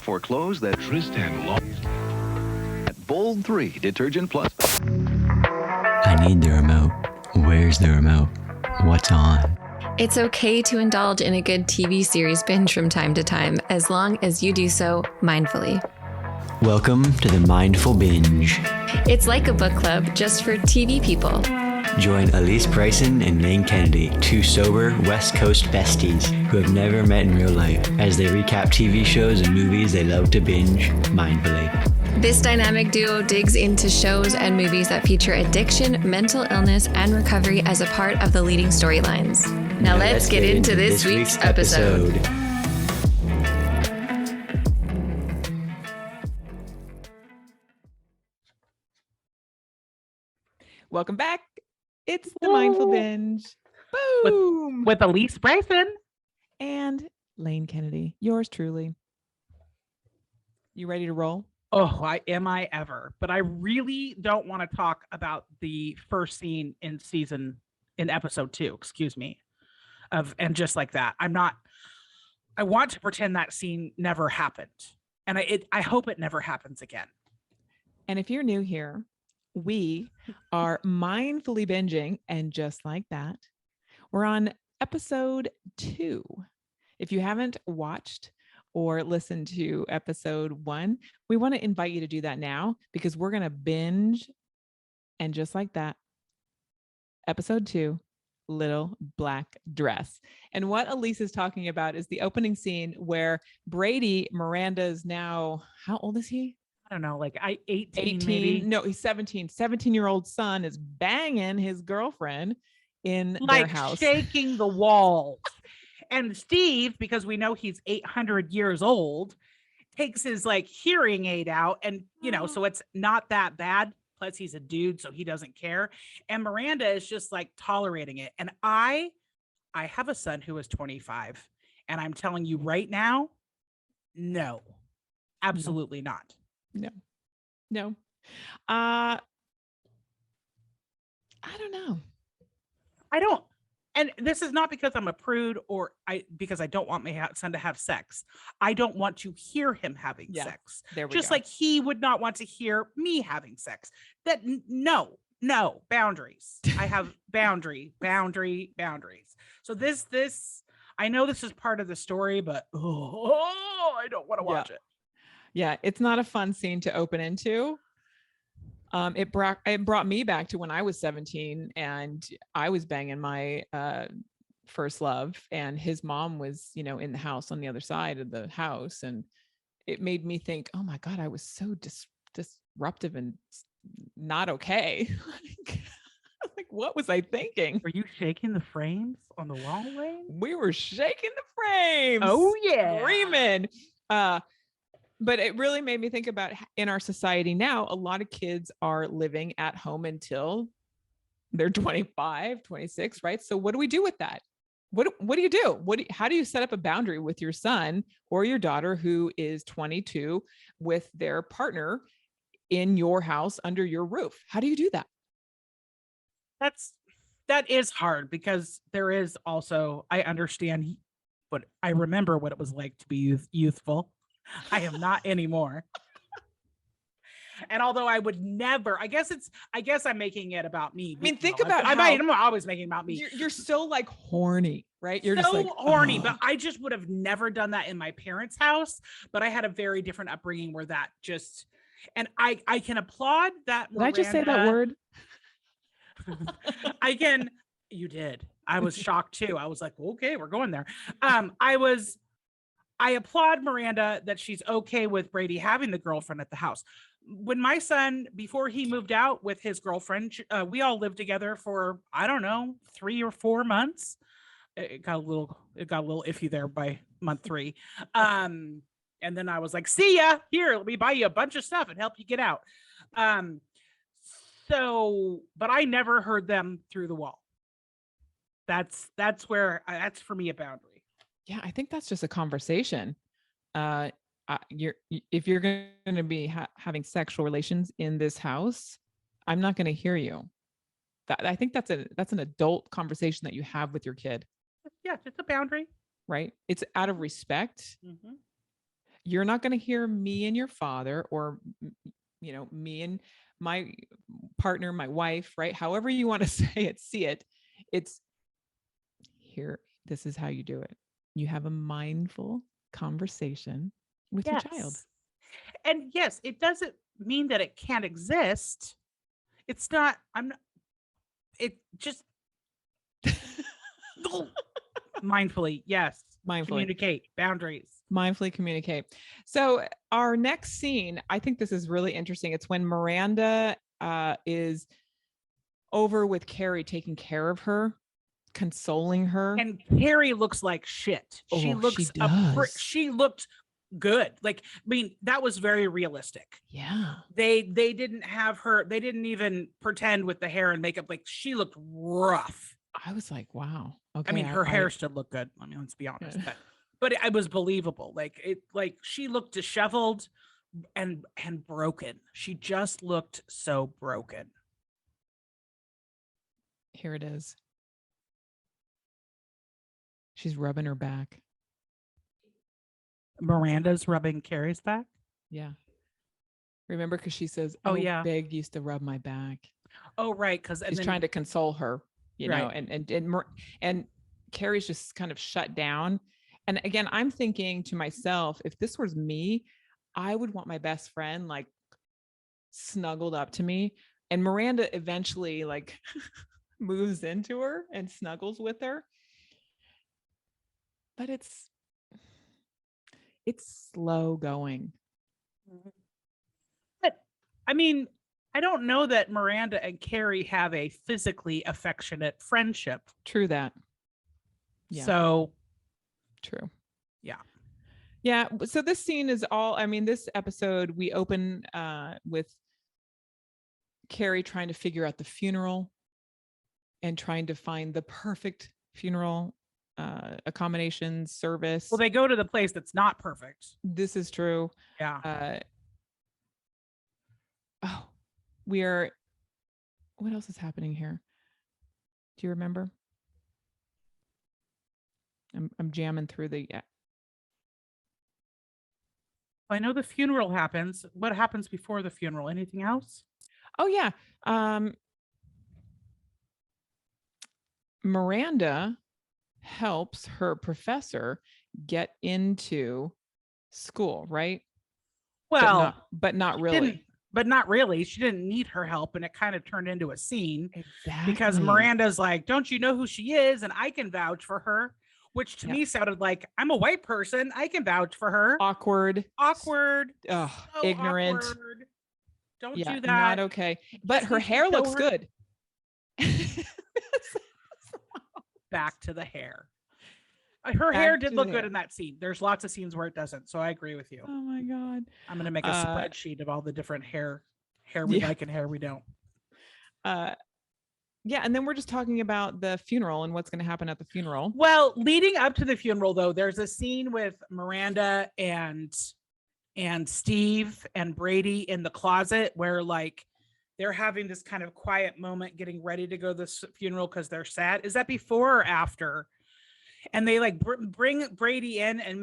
for clothes that Tristan lost. At Bold 3 Detergent Plus. I need the remote. Where's the remote? What's on? It's okay to indulge in a good TV series binge from time to time, as long as you do so mindfully. Welcome to the Mindful Binge. It's like a book club, just for TV people. Join Alysse Bryson and Lane Kennedy, two sober West Coast besties who have never met in real life, as they recap TV shows and movies they love to binge mindfully. This dynamic duo digs into shows and movies that feature addiction, mental illness, and recovery as a part of the leading storylines. Now let's get into this week's episode. Welcome back. It's the Mindful Binge. Boom! With Alysse Bryson and Lane Kennedy. Yours truly. You ready to roll? Oh, am I ever? But I really don't want to talk about the first scene in episode 2, and just like that. I want to pretend that scene never happened. And I hope it never happens again. And if you're new here, we are mindfully binging, and just like that, we're on episode 2. If you haven't watched or listened to episode 1, we want to invite you to do that now, because we're going to binge, and just like that, episode 2, Little Black Dress. And what Alysse is talking about is the opening scene where Brady, Miranda's now, how old is he? I don't know, like 18 maybe? No, he's 17. 17-year-old son is banging his girlfriend in their house. Shaking the walls. And Steve, because we know he's 800 years old, takes his hearing aid out, and so it's not that bad. Plus he's a dude, so he doesn't care. And Miranda is just tolerating it. And I have a son who is 25, and I'm telling you right now, no, absolutely not. No. I don't know. I don't. And this is not because I'm a prude or because I don't want my son to have sex. I don't want to hear him having sex. There we Just go. like he would not want to hear me having sex. No, boundaries. I have boundaries. So this, I know this is part of the story, but I don't want to watch it. Yeah, it's not a fun scene to open into. It brought me back to when I was 17 and I was banging my first love, and his mom was, in the house on the other side of the house, and it made me think, oh my God, I was so disruptive and not okay. What was I thinking? Were you shaking the frames on the wall, Lane? We were shaking the frames. Oh yeah, screaming. But it really made me think about, in our society now, a lot of kids are living at home until they're 25, 26, right? So what do we do with that? What do you do? How do you set up a boundary with your son or your daughter who is 22 with their partner in your house under your roof? How do you do that? That is hard, because there is also, I understand, but I remember what it was like to be youthful. I am not anymore. And although I would never, I guess I'm making it about me. I mean, think about I'm always making it about me. You're so horny, right? You're so just horny, but I just would have never done that in my parents' house. But I had a very different upbringing where that just, and I can applaud that. Did I just say that word? You did. I was shocked too. I was like, okay, we're going there. I applaud Miranda that she's okay with Brady having the girlfriend at the house. When my son, before he moved out with his girlfriend, we all lived together for, I don't know, 3 or 4 months. It got a little iffy there by month 3. And then I was like, see ya, here, let me buy you a bunch of stuff and help you get out. But I never heard them through the wall. That's for me a boundary. Yeah, I think that's just a conversation. If you're going to be having sexual relations in this house, I'm not going to hear you. I think that's an adult conversation that you have with your kid. Yeah, it's a boundary, right? It's out of respect. Mm-hmm. You're not going to hear me and your father, or, me and my partner, my wife, right? However you want to say it, see it. It's here. This is how you do it. You have a mindful conversation with your child. And yes, it doesn't mean that it can't exist. It's not, it just mindfully. Yes. Mindfully Communicate boundaries. Mindfully communicate. So our next scene, I think this is really interesting. It's when Miranda is over with Carrie, taking care of her, consoling her. And Carrie looks like shit. She looked good. Like, I mean, that was very realistic. Yeah. They didn't have her, they didn't even pretend with the hair and makeup. Like, she looked rough. I was like, wow. Okay. I mean, her hair still looked good. I mean, let's be honest. But it was believable. Like she looked disheveled and broken. She just looked so broken. Here it is. She's rubbing her back. Miranda's rubbing Carrie's back. Yeah. Remember, because she says, "Oh yeah, Big used to rub my back." Oh right, because she's trying to console her, you know, and Carrie's just kind of shut down. And again, I'm thinking to myself, if this was me, I would want my best friend like snuggled up to me. And Miranda eventually like moves into her and snuggles with her. But it's slow going. But I mean, I don't know that Miranda and Carrie have a physically affectionate friendship. True that. Yeah. So true. Yeah. Yeah. So this scene is all, I mean, this episode, we open with Carrie trying to figure out the funeral and trying to find the perfect funeral accommodation service. Well, they go to the place that's not perfect. This is true. Yeah. What else is happening here? Do you remember? I'm jamming through the. I know the funeral happens. What happens before the funeral? Anything else? Oh yeah. Miranda helps her professor get into school, right? Well, but not really. But not really. She didn't need her help, and it kind of turned into a scene. Exactly. Because Miranda's like, "Don't you know who she is? And I can vouch for her." Which to me sounded like, I'm a white person. I can vouch for her. Awkward. So ignorant. Awkward. Don't do that. Not okay. But her hair looks good. Back to the hair. Her hair did look good in that scene. There's lots of scenes where it doesn't. So I agree with you. Oh my God. I'm going to make a spreadsheet of all the different hair we like and hair we don't. Yeah, and then we're just talking about the funeral and what's going to happen at the funeral. Well, leading up to the funeral, though, there's a scene with Miranda and Steve and Brady in the closet where like they're having this kind of quiet moment getting ready to go to the funeral because they're sad. Is that before or after? And they like bring Brady in and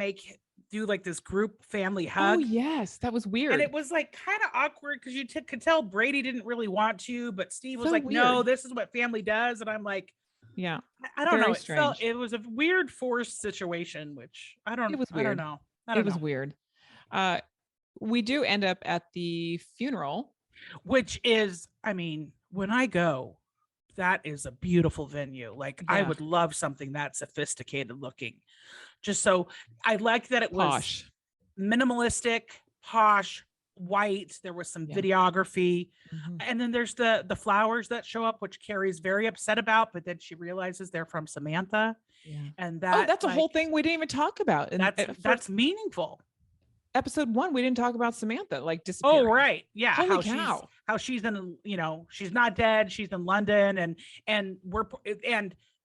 do like this group family hug. Oh yes, that was weird. And it was like kind of awkward because you could tell Brady didn't really want to, but Steve was like, weird. No, this is what family does. And I'm like, yeah, I don't know. It was a weird forced situation, which I don't know. It was weird. We do end up at the funeral, which is, I mean, when I go, that is a beautiful venue. Like I would love something that sophisticated looking. Just so I like that it was posh. Minimalistic, posh, white. There was some videography. Mm-hmm. And then there's the flowers that show up, which Carrie's very upset about, but then she realizes they're from Samantha. Yeah. And that's a whole thing we didn't even talk about. And that's meaningful. Episode 1, we didn't talk about Samantha like disappearing. Oh, right. Yeah. Holy cow. How she's in, she's not dead. She's in London and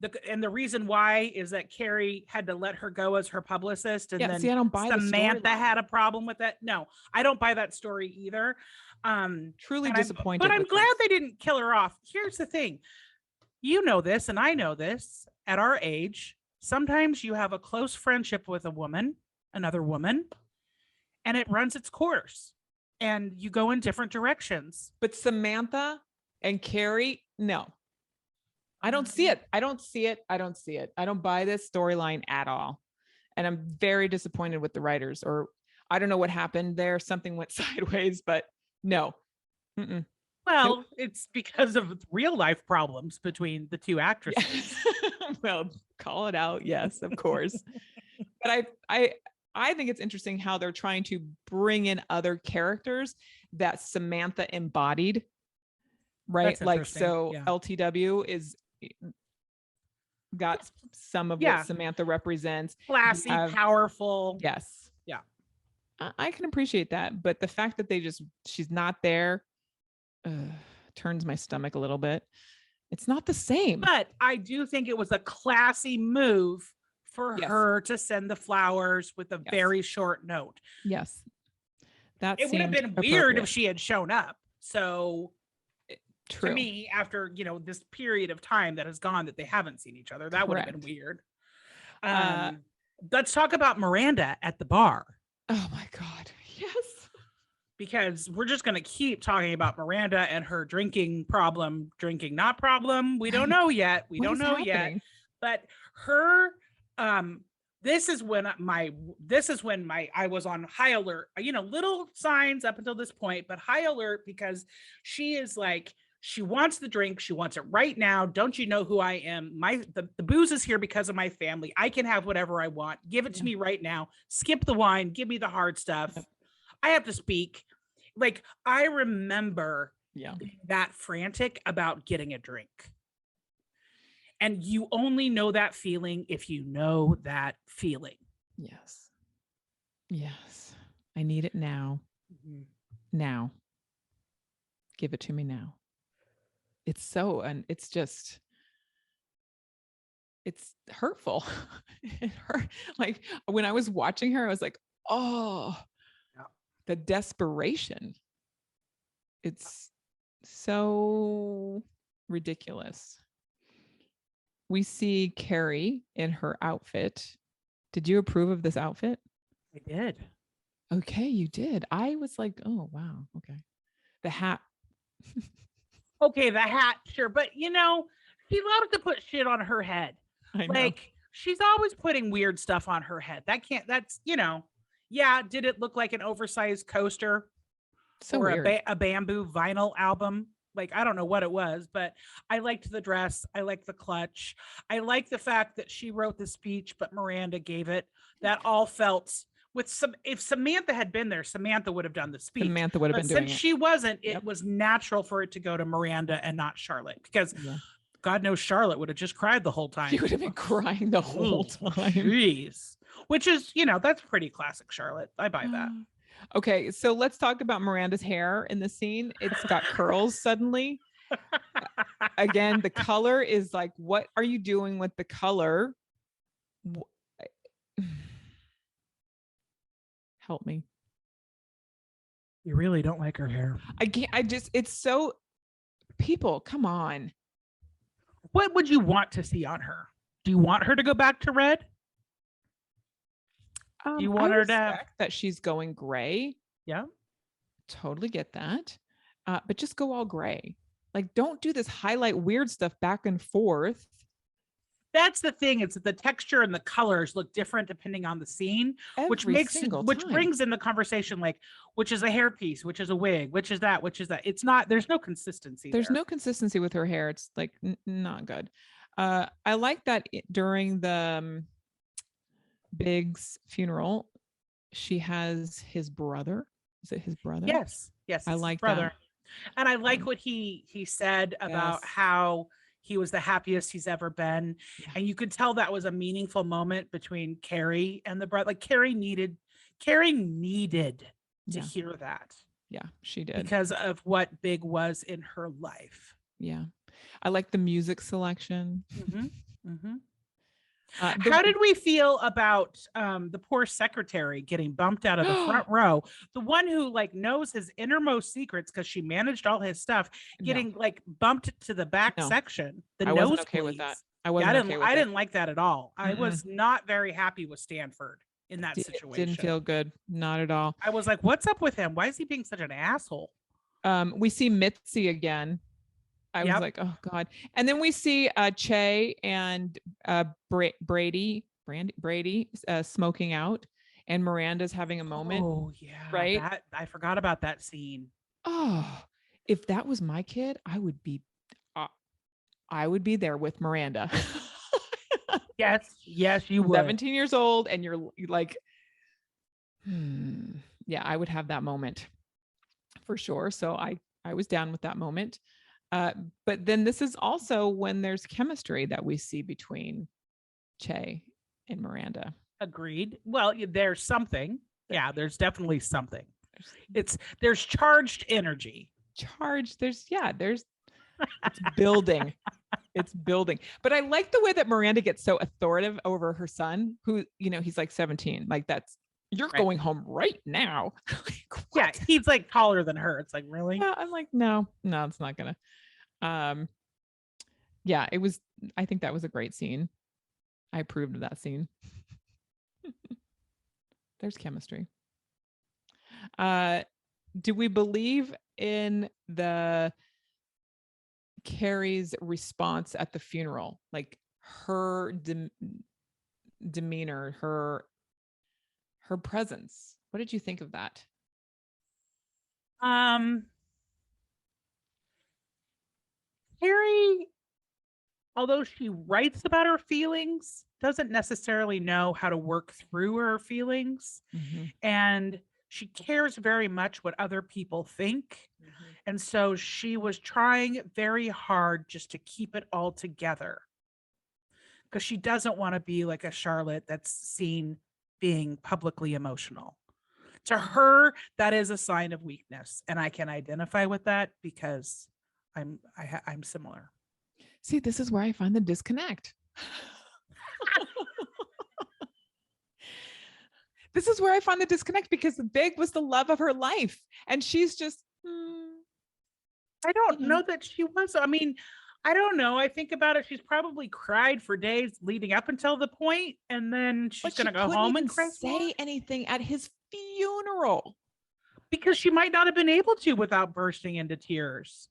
the reason why is that Carrie had to let her go as her publicist. And then I don't buy Samantha had a problem with it. No, I don't buy that story either. Truly disappointed. But I'm glad they didn't kill her off. Here's the thing. You know this, and I know this at our age. Sometimes you have a close friendship with another woman, and it runs its course and you go in different directions. But Samantha and Carrie, no. I don't see it. I don't see it. I don't see it. I don't buy this storyline at all. And I'm very disappointed with the writers, or I don't know what happened there. Something went sideways, but no. Mm-mm. Well, it's because of real life problems between the two actresses. Yes. Well, call it out. Yes, of course. But I think it's interesting how they're trying to bring in other characters that Samantha embodied, right? That's Like, so yeah. LTW is got some of what Samantha represents. Classy, powerful. Yes. Yeah. I can appreciate that. But the fact that she's not there turns my stomach a little bit. It's not the same. But I do think it was a classy move for her to send the flowers with a very short note. Yes. It would have been weird if she had shown up. So true. To me, after, this period of time that has gone that they haven't seen each other, that would have been weird. Let's talk about Miranda at the bar. Oh my God. Yes. Because we're just going to keep talking about Miranda and her drinking not problem. We don't know yet. We don't know yet. But her, this is when I was on high alert, little signs up until this point, but high alert because she is like, she wants the drink. She wants it right now. Don't you know who I am? The booze is here because of my family. I can have whatever I want. Give it to me right now. Skip the wine. Give me the hard stuff. I have to speak. Like, I remember being that frantic about getting a drink. And you only know that feeling if you know that feeling. Yes. Yes. I need it now. Mm-hmm. Now. Give it to me now. It's so, and it's just, it's hurtful. It hurt. Like, when I was watching her, I was like, oh, the desperation. It's so ridiculous. We see Carrie in her outfit. Did you approve of this outfit? I did. Okay, you did. I was like, oh, wow. Okay. The hat. Okay, the hat, sure. But, she loves to put shit on her head. I know. Like, she's always putting weird stuff on her head. Yeah, did it look like an oversized coaster or a bamboo vinyl album? Like, I don't know what it was, but I liked the dress. I liked the clutch. I like the fact that she wrote the speech, but Miranda gave it. That all felt if Samantha had been there, Samantha would have done the speech. Samantha would have been doing it. Since she wasn't, it was natural for it to go to Miranda and not Charlotte, because God knows Charlotte would have just cried the whole time. She would have been crying the whole time. Jeez. Which is, that's pretty classic Charlotte. I buy that. Okay, so let's talk about Miranda's hair in the scene. It's got curls suddenly. Again, the color is like, what are you doing with the color? Help me. You really don't like her hair. It's so, people, come on. What would you want to see on her? Do you want her to go back to red? You want her to that she's going gray? Yeah, totally get that. But just go all gray. Like, don't do this highlight weird stuff back and forth. That's the thing. It's that the texture and the colors look different depending on the scene, which brings in the conversation, like, which is a hairpiece, which is a wig, which is that. It's not. There's no consistency. There's no consistency with her hair. It's like not good. I like that during the Big's funeral, she has his brother. Is it his brother? Yes. I like brother. that. And I like what he said about how he was the happiest he's ever been. Yeah. And you could tell that was a meaningful moment between Carrie and the brother. Like, Carrie needed to hear that. Yeah, she did. Because of what Big was in her life. Yeah. I like the music selection. Mm-hmm. Mm-hmm. How did we feel about the poor secretary getting bumped out of the front row? The one who knows his innermost secrets because she managed all his stuff, getting bumped to the back section. I wasn't okay with that. I didn't like that at all. I was not very happy with Stanford. in that situation. Didn't feel good. Not at all. I was like, what's up with him? Why is he being such an asshole? We see Mitzi again. I was like, oh God. And then we see Che and Brady smoking out, and Miranda's having a moment. Oh yeah. Right. I forgot about that scene. Oh, if that was my kid, I would be there with Miranda. Yes, you would. 17 years old, and you're like, yeah, I would have that moment for sure. So I was down with that moment. But then this is also when there's chemistry that we see between Che and Miranda. Agreed. Well, there's something. Yeah, there's definitely something. There's charged energy. It's building. It's building. But I like the way that Miranda gets so authoritative over her son, who, he's like 17. Like, you're right. Going home right now. Like, yeah, he's like taller than her. It's like, really? Yeah, I'm like, no, it's not gonna. Yeah, it was. I think that was a great scene. I approved of that scene. There's chemistry. Do we believe in the Carrie's response at the funeral? Like her demeanor, her presence. What did you think of that? Carrie, although she writes about her feelings, doesn't necessarily know how to work through her feelings. Mm-hmm. And she cares very much what other people think. Mm-hmm. And so she was trying very hard just to keep it all together, because she doesn't want to be like a Charlotte that's seen being publicly emotional. To her, that is a sign of weakness. And I can identify with that because I'm similar. See, this is where I find the disconnect. This is where I find the disconnect, because Big was the love of her life. And she's just, I don't know that she was. I mean, I don't know. I think about it. She's probably cried for days leading up until the point, and then she's going to go home and cry. Say anything at his funeral, because she might not have been able to without bursting into tears.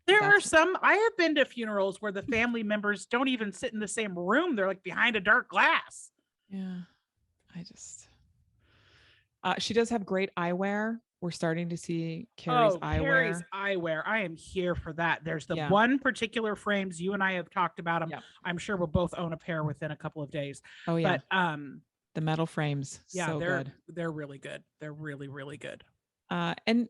There are some. I have been to funerals where the family members don't even sit in the same room. They're like behind a dark glass. Yeah, she does have great eyewear. We're starting to see Carrie's eyewear. Carrie's eyewear. I am here for that. There's the one particular frames. You and I have talked about them. Yep. I'm sure we'll both own a pair within a couple of days. Oh yeah. But the metal frames. Yeah, so good. They're really good. They're really, really good. And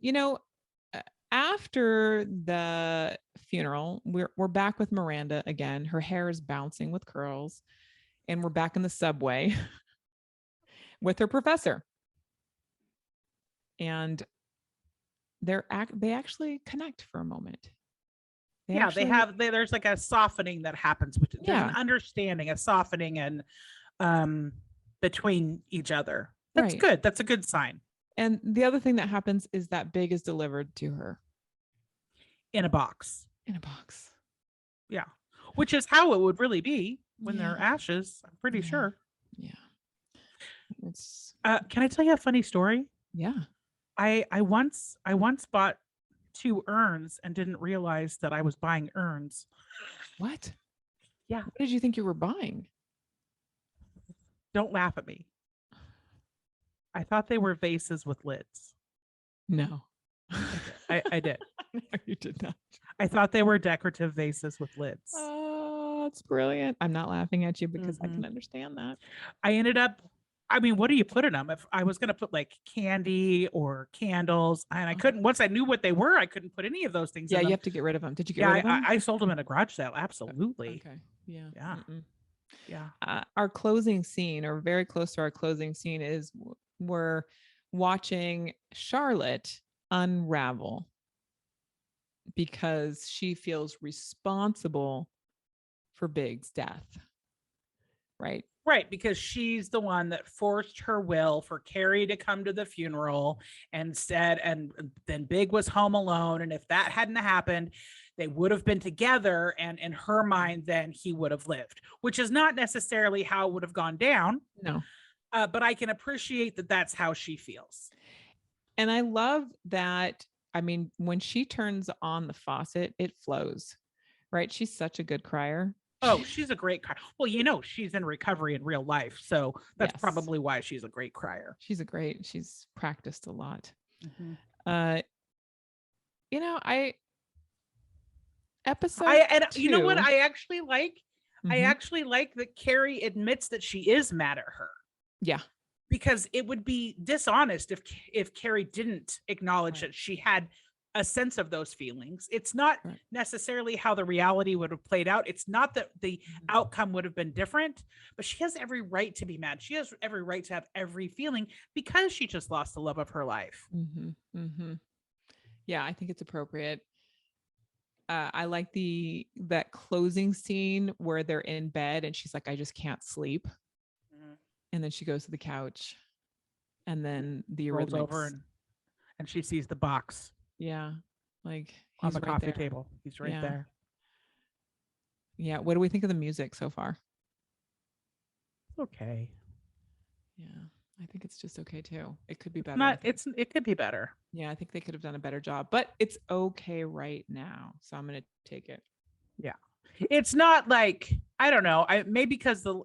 after the funeral, we're back with Miranda again. Her hair is bouncing with curls, and we're back in the subway with her professor. And they actually connect for a moment. There's like a softening that happens. There's an understanding, a softening, and between each other. That's right. Good. That's a good sign. And the other thing that happens is that Big is delivered to her in a box. Yeah. Which is how it would really be when they're ashes. I'm pretty sure. Yeah. It's. Can I tell you a funny story? Yeah. I once bought 2 urns and didn't realize that I was buying urns. What? Yeah. What did you think you were buying? Don't laugh at me. I thought they were vases with lids. No. I did. No, you did not. I thought they were decorative vases with lids. Oh, that's brilliant. I'm not laughing at you because I can understand that. I ended up, what do you put in them? If I was going to put like candy or candles, and I couldn't, once I knew what they were, I couldn't put any of those things in them. You have to get rid of them. Did you get rid of them? I sold them at a garage sale. Absolutely. Okay. Yeah. Yeah. Yeah. Our closing scene, or very close to our closing scene, is we're watching Charlotte unravel because she feels responsible for Big's death. Right. Right, because she's the one that forced her will for Carrie to come to the funeral and said, and then Big was home alone. And if that hadn't happened, they would have been together, and in her mind, then he would have lived, which is not necessarily how it would have gone down. No. But I can appreciate that that's how she feels. And I love that. I mean, when she turns on the faucet, it flows, right? She's such a good crier. Oh, she's a great crier. Well, she's in recovery in real life, so that's Yes. probably why she's a great crier. She's practiced a lot. Mm-hmm. You know what I actually like? Mm-hmm. I actually like that Carrie admits that she is mad at her. Yeah. Because it would be dishonest if Carrie didn't acknowledge that she had a sense of those feelings. It's not necessarily how the reality would have played out. It's not that the outcome would have been different, but she has every right to be mad. She has every right to have every feeling because she just lost the love of her life. Mm-hmm. Mm-hmm. Yeah, I think it's appropriate. I like that closing scene where they're in bed and she's like, I just can't sleep. Mm-hmm. And then she goes to the couch and then the rolls over and she sees the box. Yeah. Like on the coffee table. He's right there. Yeah. What do we think of the music so far? Okay. Yeah. I think it's just okay too. It could be better. It could be better. Yeah. I think they could have done a better job, but it's okay right now. So I'm going to take it. Yeah. It's not like, I don't know. Maybe because the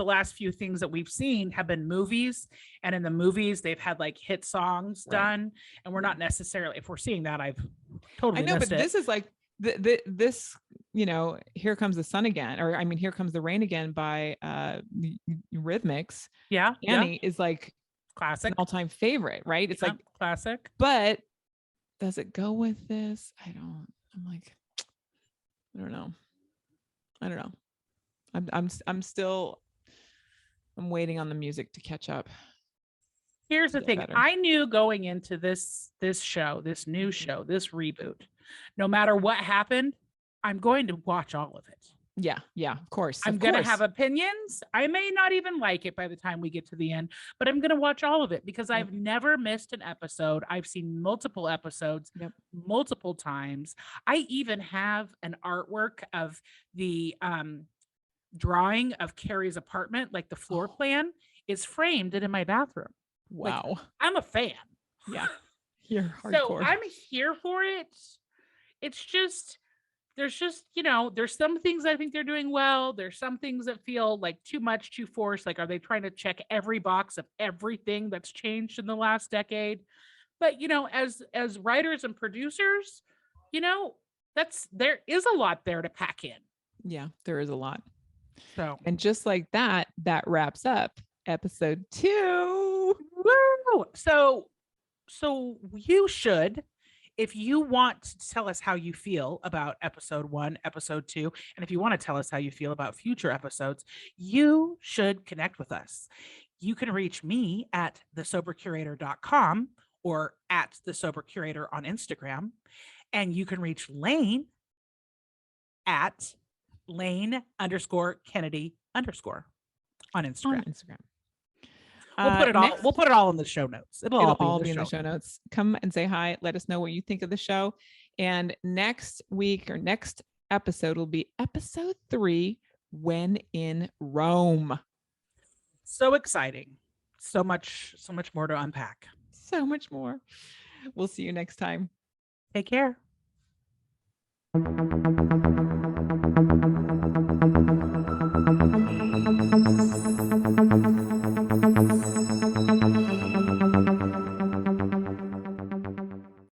last few things that we've seen have been movies, and in the movies they've had like hit songs done, and we're not necessarily, if we're seeing that, I've totally missed it. This is like this, Here Comes the Sun Again, or I mean, Here Comes the Rain Again by Rhythmics. Yeah. Annie is like classic, an all-time favorite, right? It's like classic. But does it go with this? I don't know. I'm waiting on the music to catch up. Here's the thing. Better. I knew going into this show, this new show, this reboot, no matter what happened, I'm going to watch all of it. Yeah. Yeah, of course. I'm going to have opinions. I may not even like it by the time we get to the end, but I'm going to watch all of it because I've never missed an episode. I've seen multiple episodes multiple times. I even have an artwork of the drawing of Carrie's apartment, like the floor plan is framed and in my bathroom. Wow. Like, I'm a fan. Yeah. You're hardcore. So I'm here for it. It's just, there's some things I think they're doing well. There's some things that feel like too much, too forced. Like, are they trying to check every box of everything that's changed in the last decade? But, as writers and producers, there is a lot there to pack in. Yeah, there is a lot. So, and just like that wraps up episode 2. Woo! So you should, if you want to tell us how you feel about episode 1, episode 2, and if you want to tell us how you feel about future episodes, you should connect with us. You can reach me at thesobercurator.com or at thesobercurator on Instagram. And you can reach Lane at Lane_Kennedy_ on Instagram. We'll put it all in the show notes. It'll all be in the show notes. Come and say hi. Let us know what you think of the show. And next week or next episode will be episode 3, When in Rome. So exciting. So much more to unpack. So much more. We'll see you next time. Take care.